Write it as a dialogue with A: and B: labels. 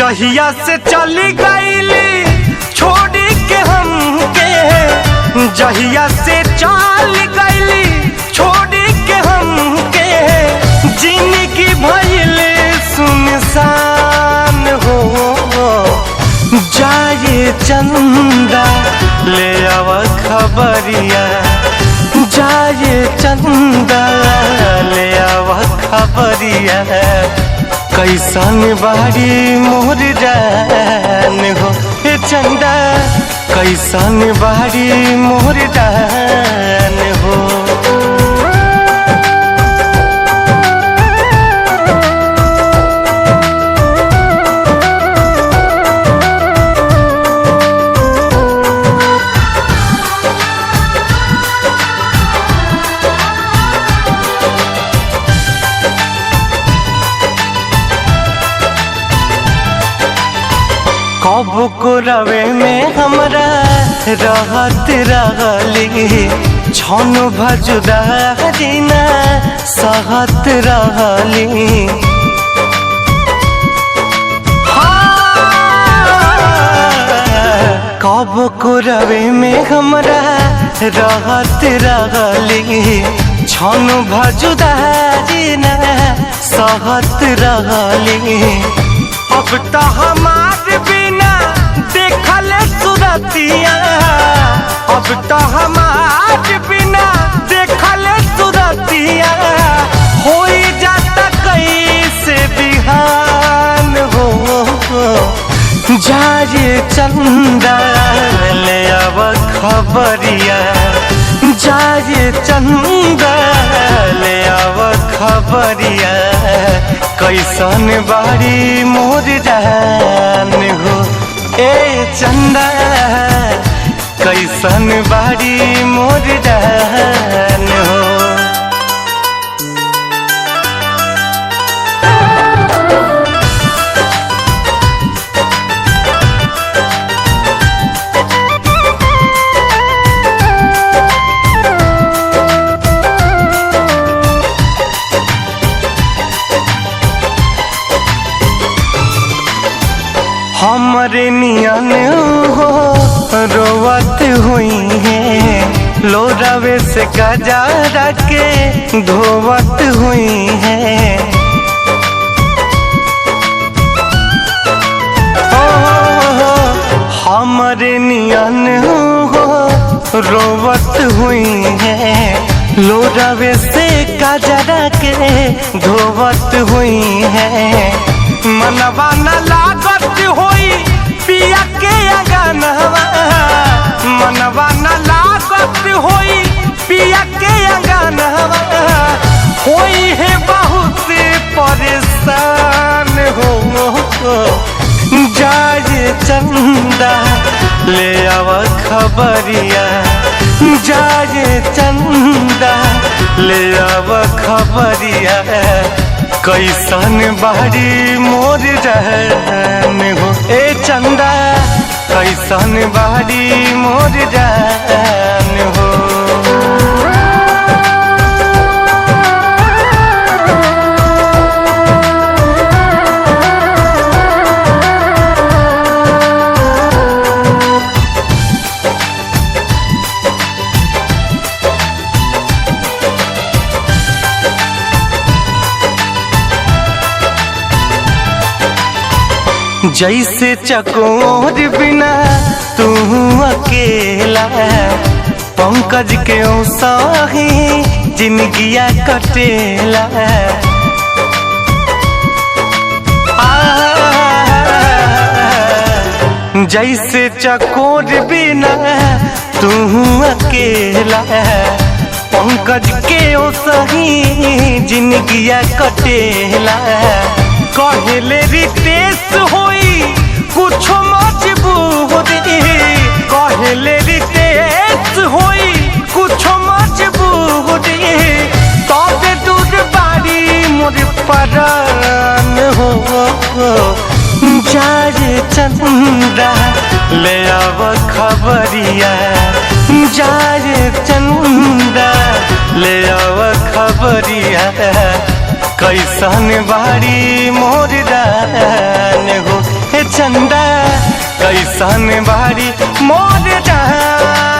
A: जहिया से चली गईली छोड़ी के हमके, जहिया से चल गईली छोड़ी के हमके, जिंदगी भइल सुनसान हो। जाए चंदा ले आव खबरिया, जाए चंदा ले आव खबरिया, कैसन बाड़ी मोर जान हो। हे चंदा कैसन बाड़ी मोर जान हो। कब को रवे में हमरा रहत रहली, छन भजुदारी ना सहत रहली। कब को रवे में हमरा रहत रहली, छन भजुदारी ना सहत रहली। अब तो हमार बिना देखल सुरतिया, अब तो हमार बिना देखल सुरतिया, हो जाता कैसे बिहान हो। जाए चंदा ले आव खबरिया, जाए चंदा ले आव खबरिया, कैसन बाड़ी मोर जान हो। ए चंदा कैसन बाड़ी मोर जान हो। हमरे नियन हो रोवत हुई है, लोरावे से गजारा के धोवत हुई है। हमरे नियन हो रोवत हुई है, लोरावे से गजारा के धोवत हुई है। मनवा न लागत होई पिया के अंगनवा, मनवा न लागत होई पिया के अंगनवा, होई है बहुत परेशान हो। जाए चंदा ले आव खबरिया, जाए चंदा ले आव खबरिया, कैसन बाड़ी मोर जान हो। ए चंदा कैसन बाड़ी मोर जान हो। जैसे चकोर बिना तू अकेला, पंकज के साही जिंदगिया कटेला। जैसे चकोर बिना तू अकेला, पंकज के साही जिंदगिया कटेला। कहले रितेश होई कुछ मजबूरी, कहले रितेश होई कुछ मजबूरी, तबे दूर बाड़ी मोर परान हो। जाए चंदा ले आव खबरिया, जाए चंदा ले आव खबरिया, कैसन बाड़ी मोर जान हो। हे कैसन बारी मोर जान।